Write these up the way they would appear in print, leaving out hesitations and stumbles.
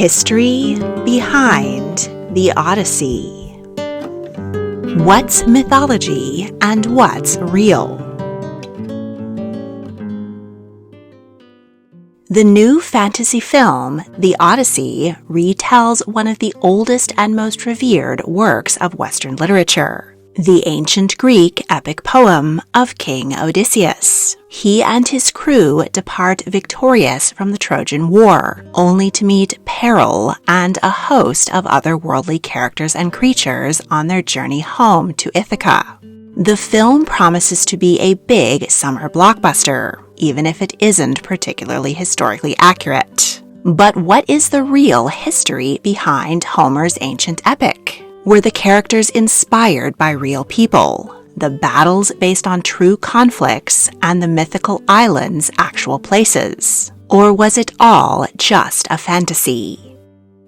History behind the Odyssey. What's mythology and what's real? The new fantasy film, The Odyssey, retells one of the oldest and most revered works of Western literature, the ancient Greek epic poem of King Odysseus. He and his crew depart victorious from the Trojan War, only to meet peril and a host of otherworldly characters and creatures on their journey home to Ithaca. The film promises to be a big summer blockbuster, even if it isn't particularly historically accurate. But what is the real history behind Homer's ancient epic? Were the characters inspired by real people, the battles based on true conflicts, and the mythical islands actual places? Or was it all just a fantasy?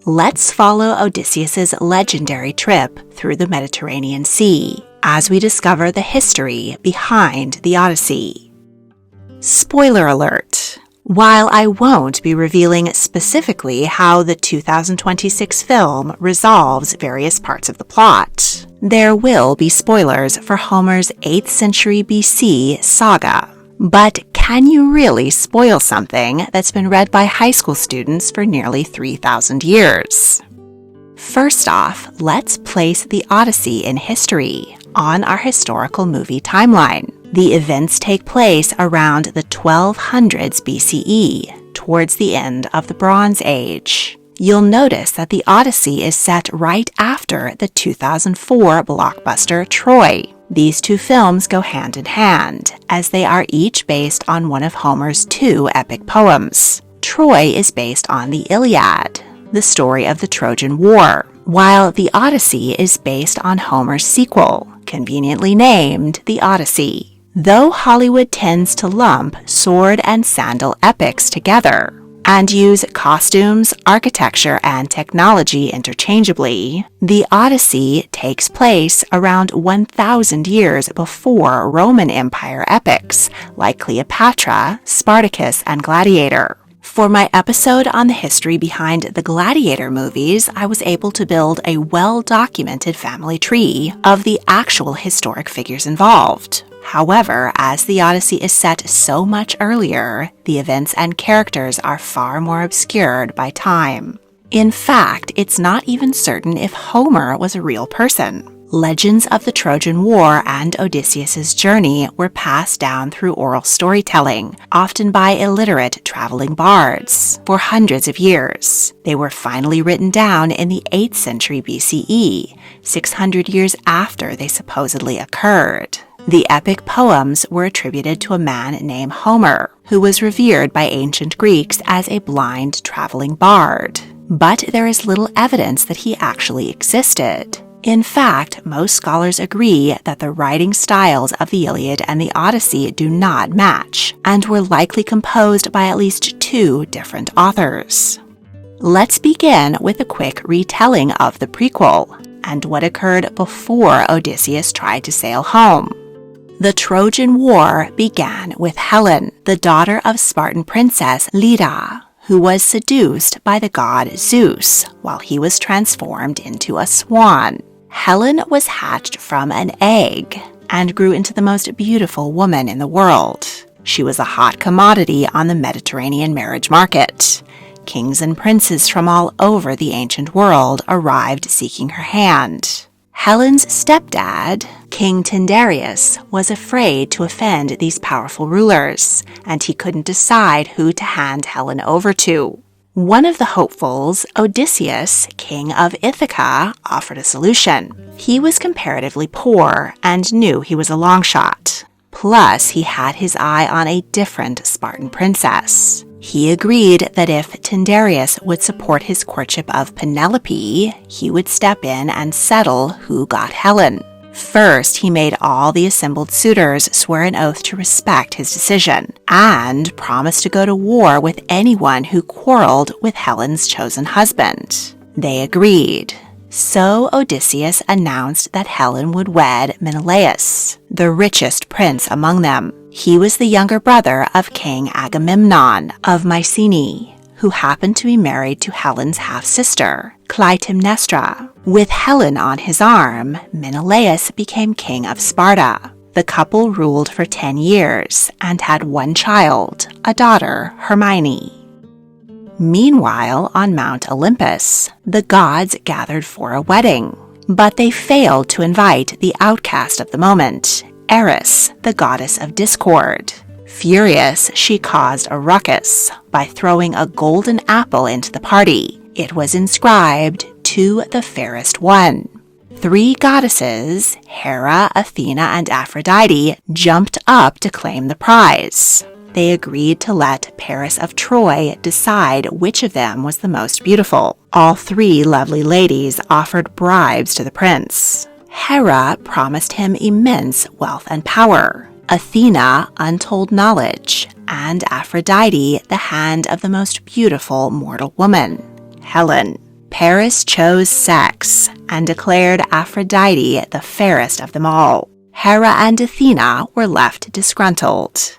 Let's follow Odysseus's legendary trip through the Mediterranean Sea as we discover the history behind the Odyssey. Spoiler alert! While I won't be revealing specifically how the 2026 film resolves various parts of the plot, there will be spoilers for Homer's 8th century BC saga. But can you really spoil something that's been read by high school students for nearly 3,000 years? First off, let's place the Odyssey in history on our historical movie timeline. The events take place around the 1200s BCE, towards the end of the Bronze Age. You'll notice that the Odyssey is set right after the 2004 blockbuster Troy. These two films go hand in hand, as they are each based on one of Homer's two epic poems. Troy is based on the Iliad, the story of the Trojan War, while the Odyssey is based on Homer's sequel, conveniently named The Odyssey. Though Hollywood tends to lump sword and sandal epics together and use costumes, architecture, and technology interchangeably, the Odyssey takes place around 1,000 years before Roman Empire epics like Cleopatra, Spartacus, and Gladiator. For my episode on the history behind the Gladiator movies, I was able to build a well-documented family tree of the actual historic figures involved. However, as the Odyssey is set so much earlier, the events and characters are far more obscured by time. In fact, it's not even certain if Homer was a real person. Legends of the Trojan War and Odysseus's journey were passed down through oral storytelling, often by illiterate traveling bards, for hundreds of years. They were finally written down in the 8th century BCE, 600 years after they supposedly occurred. The epic poems were attributed to a man named Homer, who was revered by ancient Greeks as a blind traveling bard. But there is little evidence that he actually existed. In fact, most scholars agree that the writing styles of the Iliad and the Odyssey do not match, and were likely composed by at least two different authors. Let's begin with a quick retelling of the prequel, and what occurred before Odysseus tried to sail home. The Trojan War began with Helen, the daughter of Spartan princess Leda, who was seduced by the god Zeus while he was transformed into a swan. Helen was hatched from an egg and grew into the most beautiful woman in the world. She was a hot commodity on the Mediterranean marriage market. Kings and princes from all over the ancient world arrived seeking her hand. Helen's stepdad, King Tyndareus, was afraid to offend these powerful rulers, and he couldn't decide who to hand Helen over to. One of the hopefuls, Odysseus, king of Ithaca, offered a solution. He was comparatively poor and knew he was a long shot. Plus, he had his eye on a different Spartan princess. He agreed that if Tyndareus would support his courtship of Penelope, he would step in and settle who got Helen. First, he made all the assembled suitors swear an oath to respect his decision, and promised to go to war with anyone who quarreled with Helen's chosen husband. They agreed. So Odysseus announced that Helen would wed Menelaus, the richest prince among them. He was the younger brother of King Agamemnon of Mycenae, who happened to be married to Helen's half-sister, Clytemnestra. With Helen on his arm, Menelaus became king of Sparta. The couple ruled for 10 years and had one child, a daughter, Hermione. Meanwhile, on Mount Olympus, the gods gathered for a wedding, but they failed to invite the outcast of the moment, Eris, the goddess of discord. Furious, she caused a ruckus by throwing a golden apple into the party. It was inscribed, "To the fairest one." 3 goddesses, Hera, Athena, and Aphrodite, jumped up to claim the prize. They agreed to let Paris of Troy decide which of them was the most beautiful. All 3 lovely ladies offered bribes to the prince. Hera promised him immense wealth and power, Athena untold knowledge, and Aphrodite the hand of the most beautiful mortal woman, Helen. Paris chose sex and declared Aphrodite the fairest of them all. Hera and Athena were left disgruntled.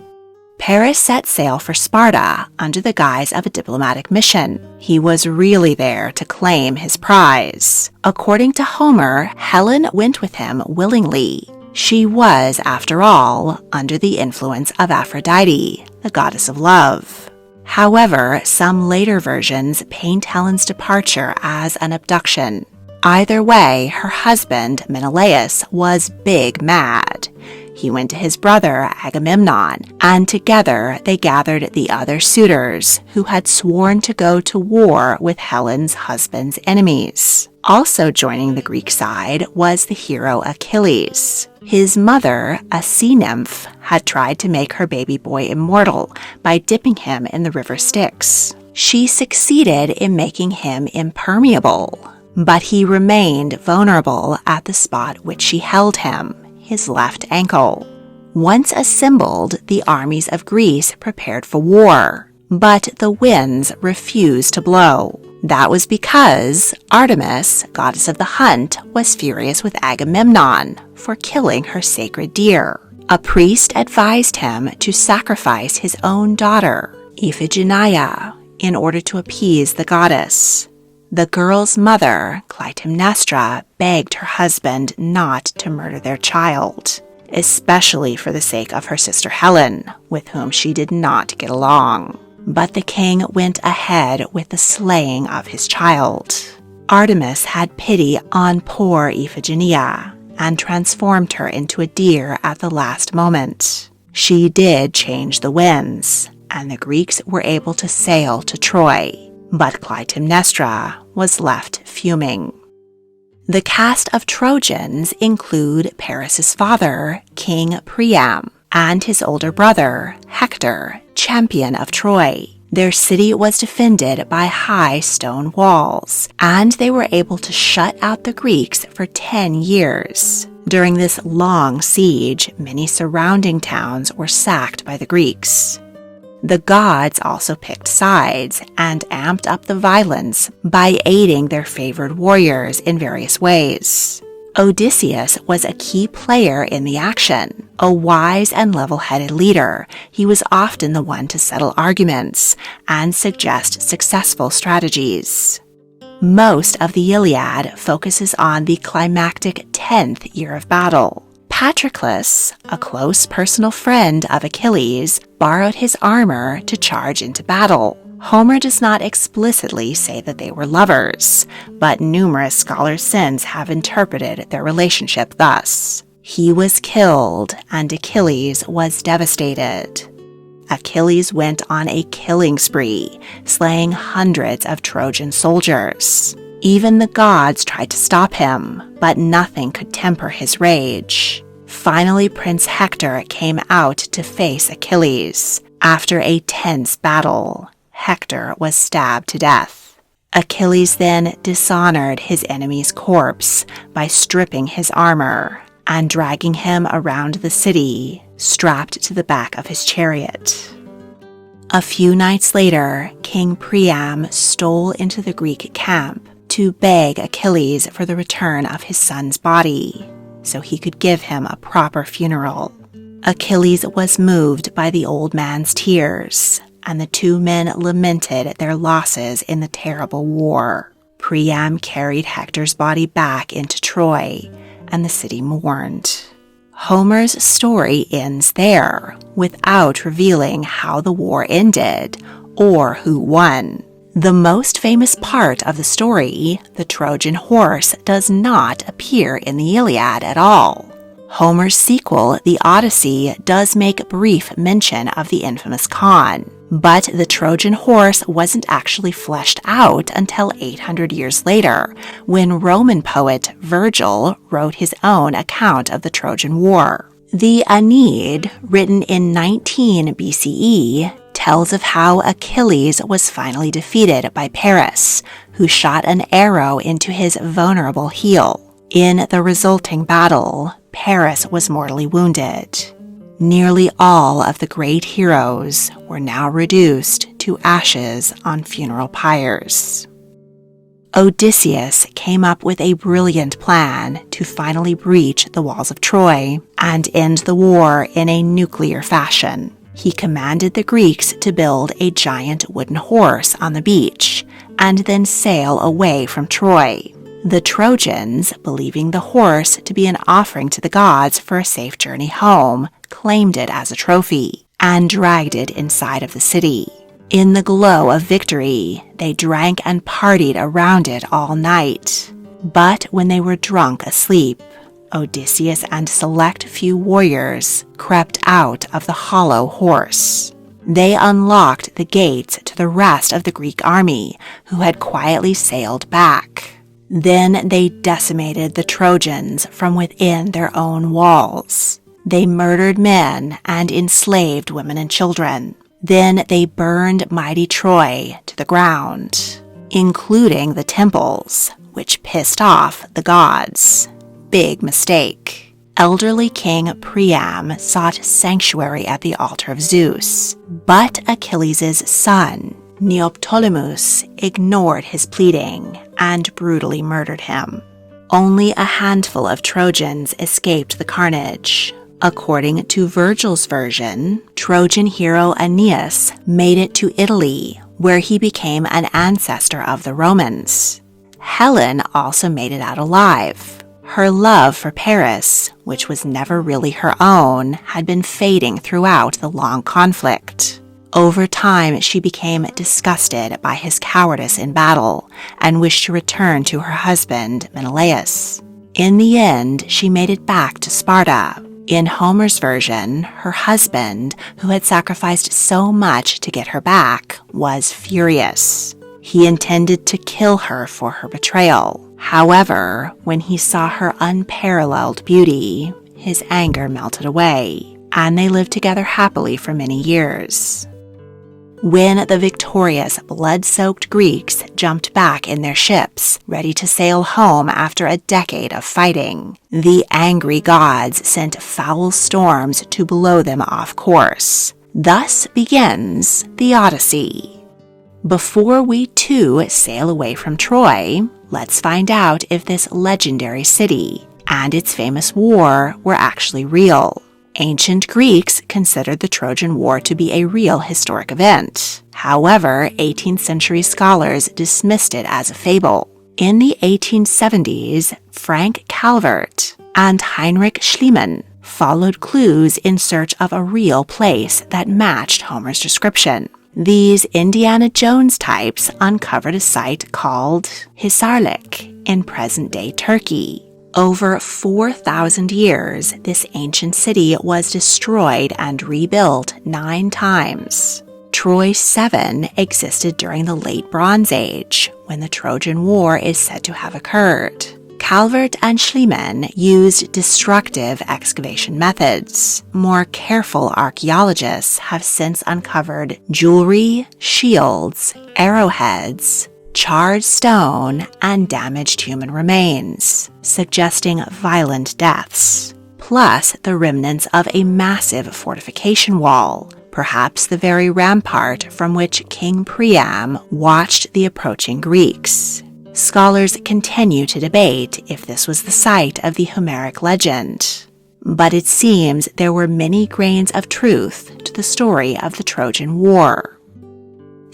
Paris set sail for Sparta under the guise of a diplomatic mission. He was really there to claim his prize. According to Homer, Helen went with him willingly. She was, after all, under the influence of Aphrodite, the goddess of love. However, some later versions paint Helen's departure as an abduction. Either way, her husband, Menelaus, was big mad. He went to his brother, Agamemnon, and together they gathered the other suitors who had sworn to go to war with Helen's husband's enemies. Also joining the Greek side was the hero Achilles. His mother, a sea nymph, had tried to make her baby boy immortal by dipping him in the river Styx. She succeeded in making him impermeable, but he remained vulnerable at the spot which she held him, his left ankle. Once assembled, the armies of Greece prepared for war, but the winds refused to blow. That was because Artemis, goddess of the hunt, was furious with Agamemnon for killing her sacred deer. A priest advised him to sacrifice his own daughter, Iphigenia, in order to appease the goddess. The girl's mother, Clytemnestra, begged her husband not to murder their child, especially for the sake of her sister Helen, with whom she did not get along. But the king went ahead with the slaying of his child. Artemis had pity on poor Iphigenia and transformed her into a deer at the last moment. She did change the winds, and the Greeks were able to sail to Troy. But Clytemnestra was left fuming. The cast of Trojans include Paris's father, King Priam, and his older brother, Hector, champion of Troy. Their city was defended by high stone walls, and they were able to shut out the Greeks for 10 years. During this long siege, many surrounding towns were sacked by the Greeks. The gods also picked sides and amped up the violence by aiding their favored warriors in various ways. Odysseus was a key player in the action. A wise and level-headed leader, he was often the one to settle arguments and suggest successful strategies. Most of the Iliad focuses on the climactic 10th year of battle. Patroclus, a close personal friend of Achilles, borrowed his armor to charge into battle. Homer does not explicitly say that they were lovers, but numerous scholars since have interpreted their relationship thus. He was killed, and Achilles was devastated. Achilles went on a killing spree, slaying hundreds of Trojan soldiers. Even the gods tried to stop him, but nothing could temper his rage. Finally, Prince Hector came out to face Achilles. After a tense battle, Hector was stabbed to death. Achilles then dishonored his enemy's corpse by stripping his armor and dragging him around the city, strapped to the back of his chariot. A few nights later, King Priam stole into the Greek camp to beg Achilles for the return of his son's body, so he could give him a proper funeral. Achilles was moved by the old man's tears and the two men lamented their losses in the terrible war. Priam carried Hector's body back into Troy, and the city mourned. Homer's story ends there, without revealing how the war ended or who won. The most famous part of the story, the Trojan horse, does not appear in the Iliad at all. Homer's sequel, the Odyssey, does make brief mention of the infamous Khan, but the Trojan horse wasn't actually fleshed out until 800 years later, when Roman poet Virgil wrote his own account of the Trojan War. The Aeneid, written in 19 BCE, tells of how Achilles was finally defeated by Paris, who shot an arrow into his vulnerable heel. In the resulting battle, Paris was mortally wounded. Nearly all of the great heroes were now reduced to ashes on funeral pyres. Odysseus came up with a brilliant plan to finally breach the walls of Troy and end the war in a nuclear fashion. He commanded the Greeks to build a giant wooden horse on the beach and then sail away from Troy. The Trojans, believing the horse to be an offering to the gods for a safe journey home, claimed it as a trophy and dragged it inside of the city. In the glow of victory, they drank and partied around it all night. But when they were drunk asleep, Odysseus and select few warriors crept out of the hollow horse. They unlocked the gates to the rest of the Greek army, who had quietly sailed back. Then they decimated the Trojans from within their own walls. They murdered men and enslaved women and children. Then they burned mighty Troy to the ground, including the temples, which pissed off the gods. Big mistake. Elderly King Priam sought sanctuary at the altar of Zeus, but Achilles' son, Neoptolemus, ignored his pleading and brutally murdered him. Only a handful of Trojans escaped the carnage. According to Virgil's version, Trojan hero Aeneas made it to Italy, where he became an ancestor of the Romans. Helen also made it out alive. Her love for Paris, which was never really her own, had been fading throughout the long conflict. Over time, she became disgusted by his cowardice in battle and wished to return to her husband, Menelaus. In the end, she made it back to Sparta. In Homer's version, her husband, who had sacrificed so much to get her back, was furious. He intended to kill her for her betrayal. However, when he saw her unparalleled beauty, his anger melted away, and they lived together happily for many years. When the victorious, blood-soaked Greeks jumped back in their ships, ready to sail home after a decade of fighting, the angry gods sent foul storms to blow them off course. Thus begins the Odyssey. Before we too sail away from Troy, let's find out if this legendary city and its famous war were actually real. Ancient Greeks considered the Trojan War to be a real historic event. However, 18th century scholars dismissed it as a fable. In the 1870s, Frank Calvert and Heinrich Schliemann followed clues in search of a real place that matched Homer's description. These Indiana Jones types uncovered a site called Hisarlik in present-day Turkey. Over 4,000 years, this ancient city was destroyed and rebuilt 9 times. Troy 7 existed during the Late Bronze Age, when the Trojan War is said to have occurred. Calvert and Schliemann used destructive excavation methods. More careful archaeologists have since uncovered jewelry, shields, arrowheads, charred stone, and damaged human remains, suggesting violent deaths, plus the remnants of a massive fortification wall, perhaps the very rampart from which King Priam watched the approaching Greeks. Scholars continue to debate if this was the site of the Homeric legend, but it seems there were many grains of truth to the story of the Trojan War.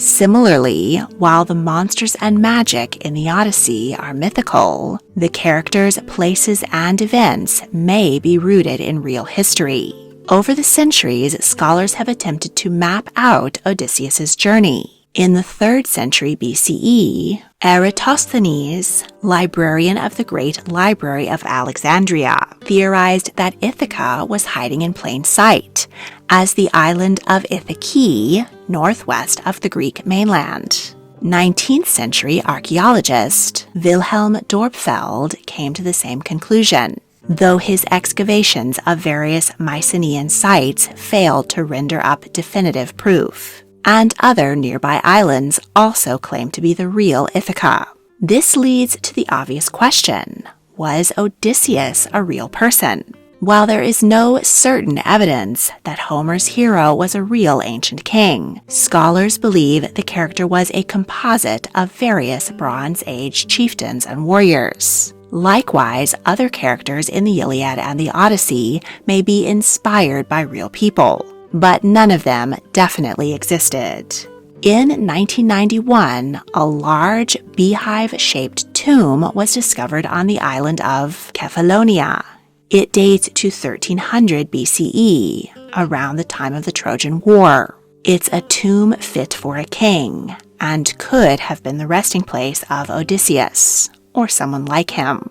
Similarly, while the monsters and magic in the Odyssey are mythical, the characters, places, and events may be rooted in real history. Over the centuries, scholars have attempted to map out Odysseus's journey. In the 3rd century BCE, Eratosthenes, librarian of the Great Library of Alexandria, theorized that Ithaca was hiding in plain sight, as the island of Ithaca, northwest of the Greek mainland. 19th century archaeologist Wilhelm Dörpfeld came to the same conclusion, though his excavations of various Mycenaean sites failed to render up definitive proof. And other nearby islands also claim to be the real Ithaca. This leads to the obvious question: was Odysseus a real person? While there is no certain evidence that Homer's hero was a real ancient king, scholars believe the character was a composite of various Bronze Age chieftains and warriors. Likewise, other characters in the Iliad and the Odyssey may be inspired by real people, but none of them definitely existed. In 1991, a large beehive-shaped tomb was discovered on the island of Kefalonia. It dates to 1300 BCE, around the time of the Trojan War. It's a tomb fit for a king, and could have been the resting place of Odysseus, or someone like him.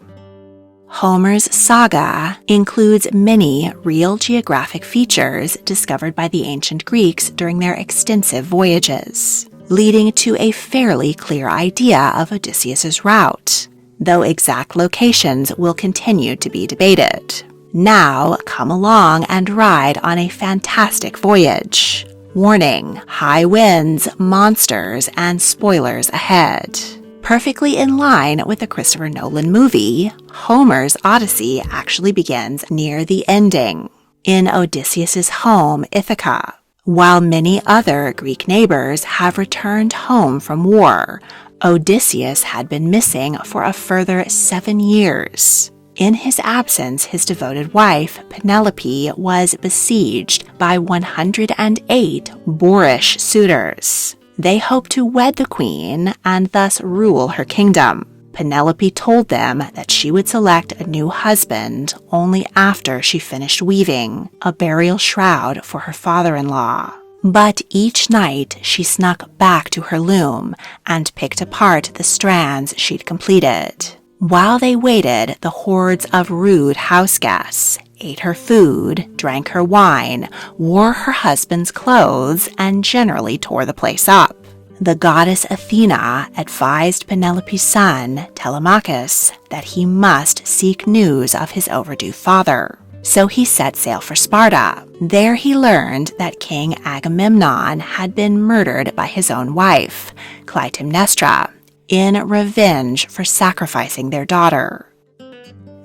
Homer's saga includes many real geographic features discovered by the ancient Greeks during their extensive voyages, leading to a fairly clear idea of Odysseus's route, though exact locations will continue to be debated. Now, come along and ride on a fantastic voyage. Warning: high winds, monsters, and spoilers ahead. Perfectly in line with the Christopher Nolan movie, Homer's Odyssey actually begins near the ending, in Odysseus's home, Ithaca. While many other Greek neighbors have returned home from war, Odysseus had been missing for a further 7 years. In his absence, his devoted wife, Penelope, was besieged by 108 boorish suitors. They hoped to wed the queen and thus rule her kingdom. Penelope told them that she would select a new husband only after she finished weaving a burial shroud for her father-in-law. But each night she snuck back to her loom and picked apart the strands she'd completed. While they waited, the hordes of rude house guests ate her food, drank her wine, wore her husband's clothes, and generally tore the place up. The goddess Athena advised Penelope's son, Telemachus, that he must seek news of his overdue father. So he set sail for Sparta. There he learned that King Agamemnon had been murdered by his own wife, Clytemnestra, in revenge for sacrificing their daughter.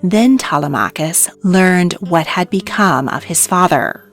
Then Telemachus learned what had become of his father.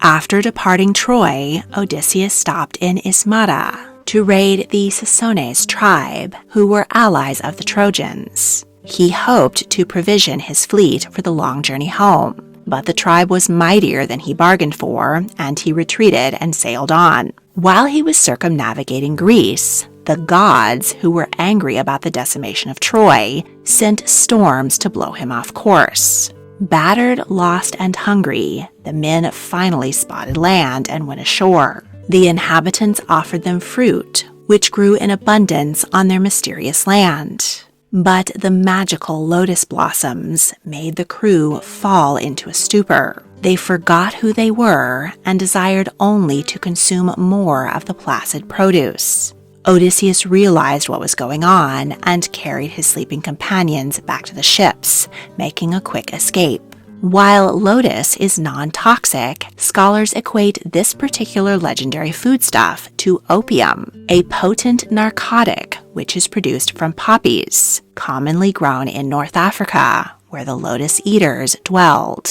After departing Troy, Odysseus stopped in Ismata to raid the Sassones tribe, who were allies of the Trojans. He hoped to provision his fleet for the long journey home, but the tribe was mightier than he bargained for, and he retreated and sailed on. While he was circumnavigating Greece, the gods, who were angry about the decimation of Troy, sent storms to blow him off course. Battered, lost, and hungry, the men finally spotted land and went ashore. The inhabitants offered them fruit, which grew in abundance on their mysterious land. But the magical lotus blossoms made the crew fall into a stupor. They forgot who they were and desired only to consume more of the placid produce. Odysseus realized what was going on and carried his sleeping companions back to the ships, making a quick escape. While lotus is non-toxic, scholars equate this particular legendary foodstuff to opium, a potent narcotic which is produced from poppies, commonly grown in North Africa, where the lotus eaters dwelled.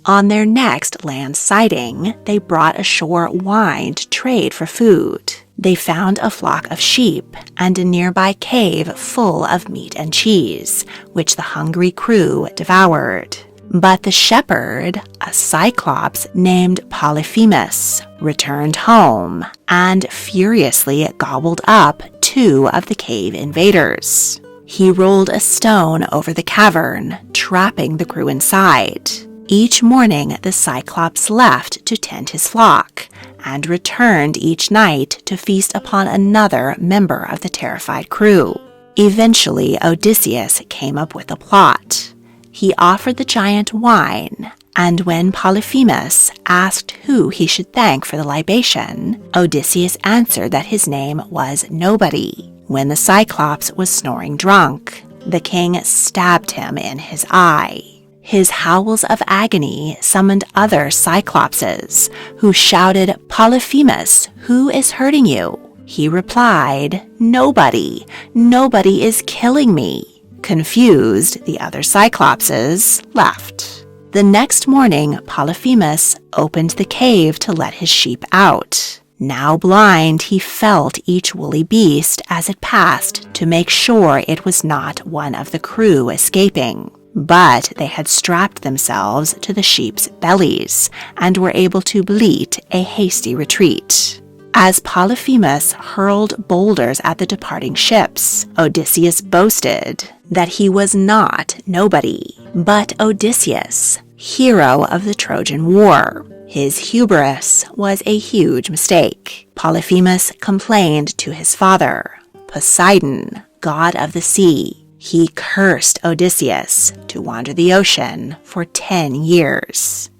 On their next land sighting, they brought ashore wine to trade for food. They found a flock of sheep and a nearby cave full of meat and cheese, which the hungry crew devoured. But the shepherd, a cyclops named Polyphemus, returned home and furiously gobbled up 2 of the cave invaders. He rolled a stone over the cavern, trapping the crew inside. Each morning, the Cyclops left to tend his flock, and returned each night to feast upon another member of the terrified crew. Eventually, Odysseus came up with a plot. He offered the giant wine, and when Polyphemus asked who he should thank for the libation, Odysseus answered that his name was Nobody. When the Cyclops was snoring drunk, the king stabbed him in his eye. His howls of agony summoned other Cyclopses, who shouted, "Polyphemus, who is hurting you?" He replied, "Nobody. Nobody is killing me." Confused, the other Cyclopses left. The next morning, Polyphemus opened the cave to let his sheep out. Now blind, he felt each woolly beast as it passed to make sure it was not one of the crew escaping. But they had strapped themselves to the sheep's bellies and were able to bleat a hasty retreat. As Polyphemus hurled boulders at the departing ships, Odysseus boasted that he was not Nobody, but Odysseus, hero of the Trojan War. His hubris was a huge mistake. Polyphemus complained to his father, Poseidon, god of the sea. He cursed Odysseus to wander the ocean for 10 years.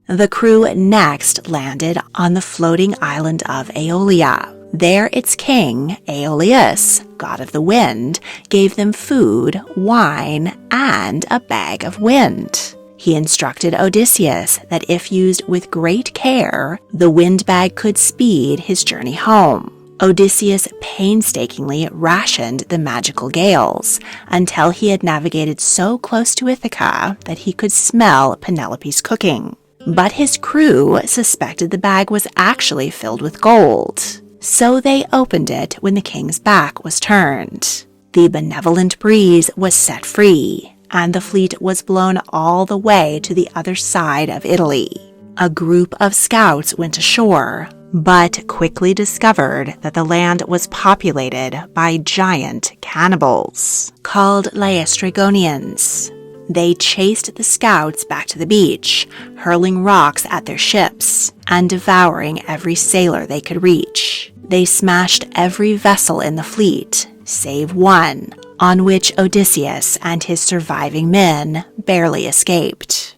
The crew next landed on the floating island of Aeolia. There its king, Aeolus, god of the wind, gave them food, wine, and a bag of wind. He instructed Odysseus that if used with great care, the wind bag could speed his journey home. Odysseus painstakingly rationed the magical gales until he had navigated so close to Ithaca that he could smell Penelope's cooking. But his crew suspected the bag was actually filled with gold, so they opened it when the king's back was turned. The benevolent breeze was set free, and the fleet was blown all the way to the other side of Italy. A group of scouts went ashore, but quickly discovered that the land was populated by giant cannibals called Laestrygonians. They chased the scouts back to the beach, hurling rocks at their ships and devouring every sailor they could reach. They smashed every vessel in the fleet, save one, on which Odysseus and his surviving men barely escaped.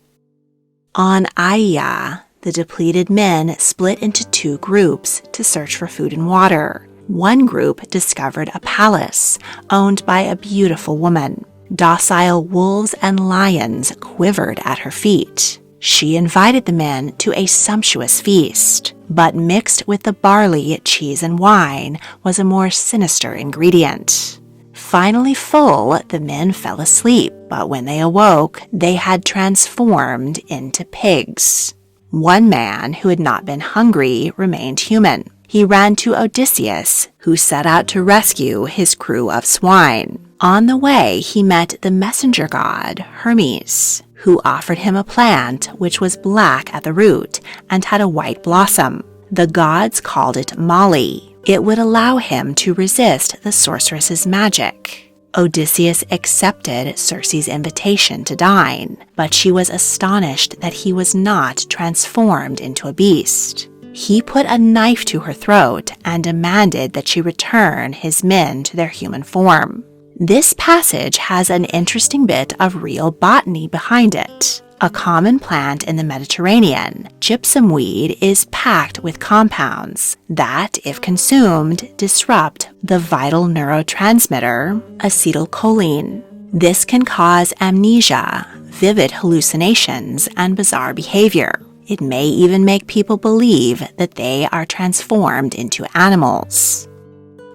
On Aia, the depleted men split into 2 groups to search for food and water. One group discovered a palace owned by a beautiful woman. Docile wolves and lions quivered at her feet. She invited the men to a sumptuous feast, but mixed with the barley, cheese, and wine was a more sinister ingredient. Finally full, the men fell asleep, but when they awoke, they had transformed into pigs. One man who had not been hungry remained human. He ran to Odysseus, who set out to rescue his crew of swine. On the way, he met the messenger god, Hermes, who offered him a plant which was black at the root and had a white blossom. The gods called it Molly. It would allow him to resist the sorceress's magic. Odysseus accepted Circe's invitation to dine, but she was astonished that he was not transformed into a beast. He put a knife to her throat and demanded that she return his men to their human form. This passage has an interesting bit of real botany behind it. A common plant in the Mediterranean, gypsum weed is packed with compounds that, if consumed, disrupt the vital neurotransmitter acetylcholine. This can cause amnesia, vivid hallucinations, and bizarre behavior. It may even make people believe that they are transformed into animals.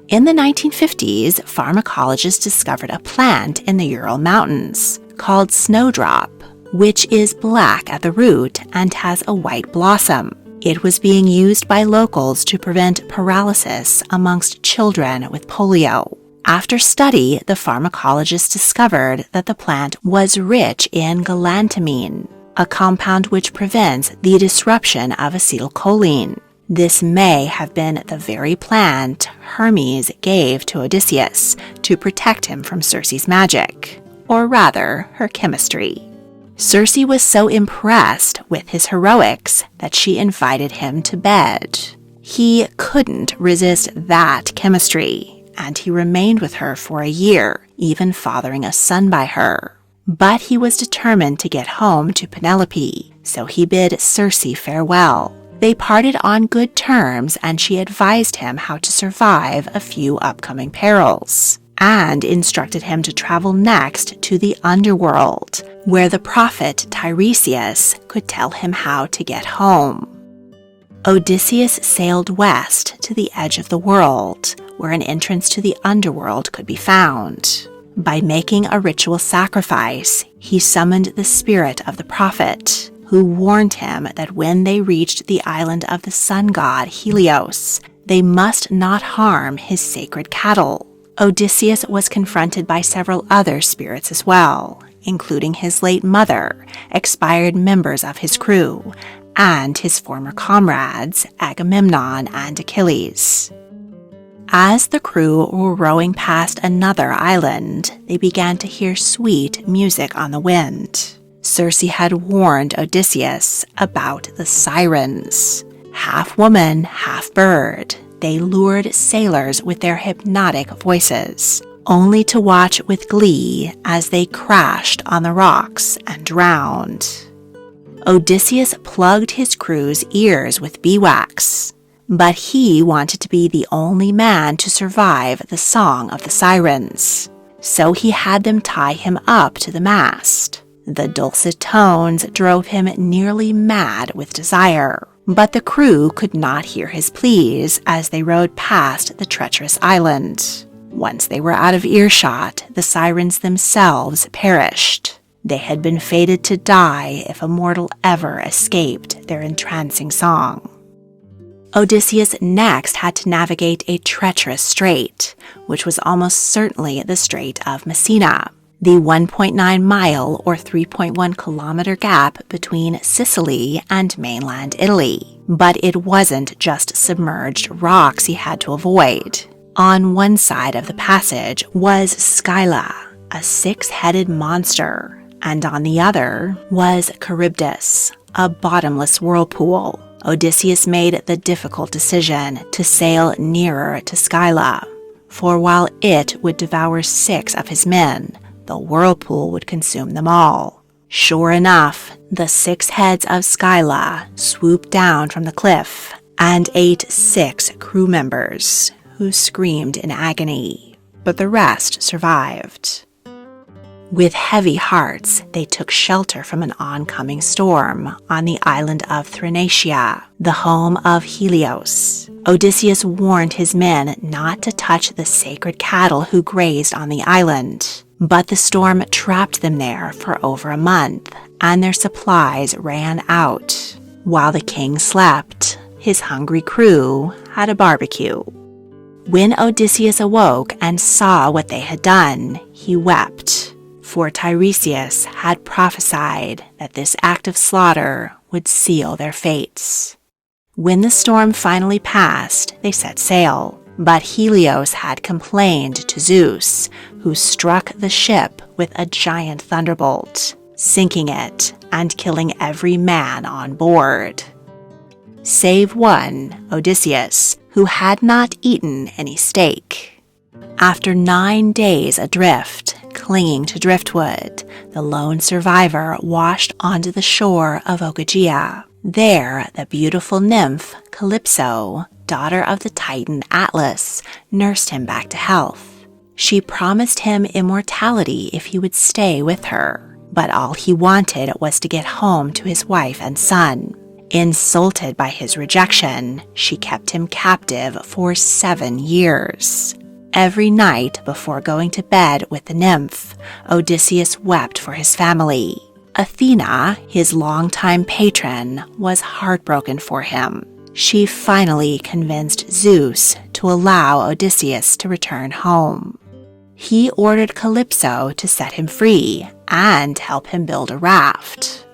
In the 1950s, pharmacologists discovered a plant in the Ural Mountains called snowdrop, which is black at the root and has a white blossom. It was being used by locals to prevent paralysis amongst children with polio. After study, the pharmacologist discovered that the plant was rich in galantamine, a compound which prevents the disruption of acetylcholine. This may have been the very plant Hermes gave to Odysseus to protect him from Circe's magic, or rather, her chemistry. Circe was so impressed with his heroics that she invited him to bed. He couldn't resist that chemistry, and he remained with her for a year, even fathering a son by her. But he was determined to get home to Penelope, so he bid Circe farewell. They parted on good terms, and she advised him how to survive a few upcoming perils, and instructed him to travel next to the underworld, where the prophet Tiresias could tell him how to get home. Odysseus sailed west to the edge of the world, where an entrance to the underworld could be found. By making a ritual sacrifice, he summoned the spirit of the prophet, who warned him that when they reached the island of the sun god Helios, they must not harm his sacred cattle. Odysseus was confronted by several other spirits as well, including his late mother, expired members of his crew, and his former comrades, Agamemnon and Achilles. As the crew were rowing past another island, they began to hear sweet music on the wind. Circe had warned Odysseus about the sirens. Half woman, half bird, they lured sailors with their hypnotic voices, only to watch with glee as they crashed on the rocks and drowned. Odysseus plugged his crew's ears with beeswax, but he wanted to be the only man to survive the song of the sirens, so he had them tie him up to the mast. The dulcet tones drove him nearly mad with desire, but the crew could not hear his pleas as they rowed past the treacherous island. Once they were out of earshot, the sirens themselves perished. They had been fated to die if a mortal ever escaped their entrancing song. Odysseus next had to navigate a treacherous strait, which was almost certainly the Strait of Messina, the 1.9 mile or 3.1 kilometer gap between Sicily and mainland Italy. But it wasn't just submerged rocks he had to avoid. On one side of the passage was Scylla, a six-headed monster, and on the other was Charybdis, a bottomless whirlpool. Odysseus made the difficult decision to sail nearer to Scylla, for while it would devour 6 of his men, the whirlpool would consume them all. Sure enough, the 6 heads of Scylla swooped down from the cliff and ate 6 crew members, who screamed in agony, but the rest survived. With heavy hearts, they took shelter from an oncoming storm on the island of Thrinacia, the home of Helios. Odysseus warned his men not to touch the sacred cattle who grazed on the island, but the storm trapped them there for over a month, and their supplies ran out. While the king slept, his hungry crew had a barbecue. When Odysseus awoke and saw what they had done, he wept, for Tiresias had prophesied that this act of slaughter would seal their fates. When the storm finally passed, they set sail, but Helios had complained to Zeus, who struck the ship with a giant thunderbolt, sinking it and killing every man on board, save one, Odysseus, who had not eaten any steak. After 9 days adrift, clinging to driftwood, the lone survivor washed onto the shore of Ogygia. There, the beautiful nymph Calypso, daughter of the Titan Atlas, nursed him back to health. She promised him immortality if he would stay with her, but all he wanted was to get home to his wife and son. Insulted by his rejection, she kept him captive for 7 years. Every night before going to bed with the nymph, Odysseus wept for his family. Athena, his longtime patron, was heartbroken for him. She finally convinced Zeus to allow Odysseus to return home. he ordered Calypso to set him free and help him build a raft.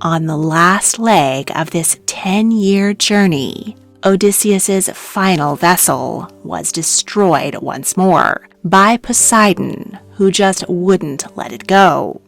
On the last leg of this 10-year journey, Odysseus's final vessel was destroyed once more by Poseidon, who just wouldn't let it go.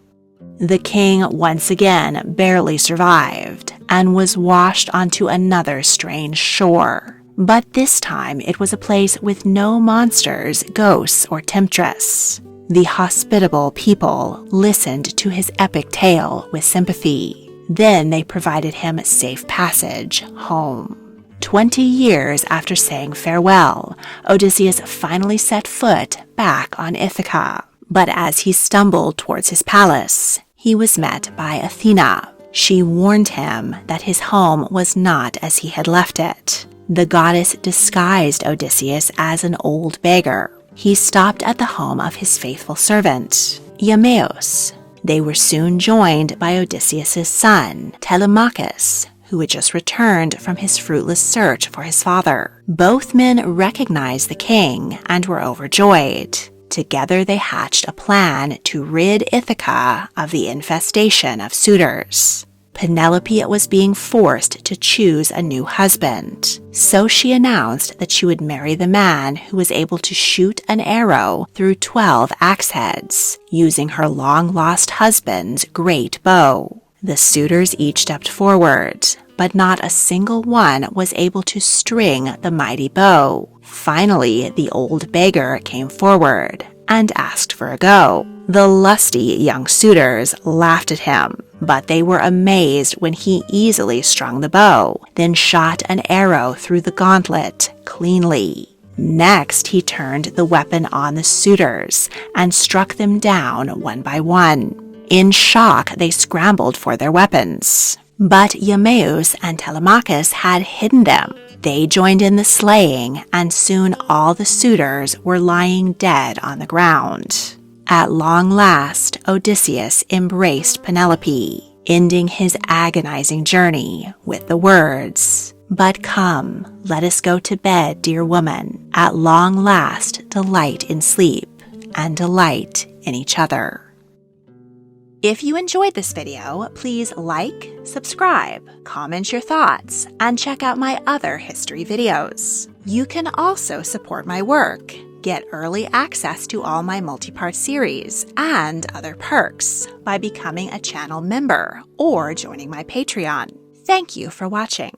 The king once again barely survived and was washed onto another strange shore. But this time it was a place with no monsters, ghosts, or temptress. The hospitable people listened to his epic tale with sympathy. Then they provided him safe passage home. 20 years after saying farewell, Odysseus finally set foot back on Ithaca. But as he stumbled towards his palace, he was met by Athena. She warned him that his home was not as he had left it. The goddess disguised Odysseus as an old beggar. He stopped at the home of his faithful servant, Eumaeus. They were soon joined by Odysseus' son, Telemachus, who had just returned from his fruitless search for his father. Both men recognized the king and were overjoyed. Together they hatched a plan to rid Ithaca of the infestation of suitors. Penelope was being forced to choose a new husband, so she announced that she would marry the man who was able to shoot an arrow through 12 axe heads, using her long-lost husband's great bow. The suitors each stepped forward, but not a single one was able to string the mighty bow. Finally, the old beggar came forward and asked for a go. The lusty young suitors laughed at him, but they were amazed when he easily strung the bow, then shot an arrow through the gauntlet cleanly. Next, he turned the weapon on the suitors and struck them down one by one. In shock, they scrambled for their weapons. But Eumaeus and Telemachus had hidden them. They joined in the slaying, and soon all the suitors were lying dead on the ground. At long last, Odysseus embraced Penelope, ending his agonizing journey with the words, "But come, let us go to bed, dear woman. At long last, delight in sleep, and delight in each other." If you enjoyed this video, please like, subscribe, comment your thoughts, and check out my other history videos. You can also support my work, get early access to all my multi-part series, and other perks by becoming a channel member or joining my Patreon. Thank you for watching.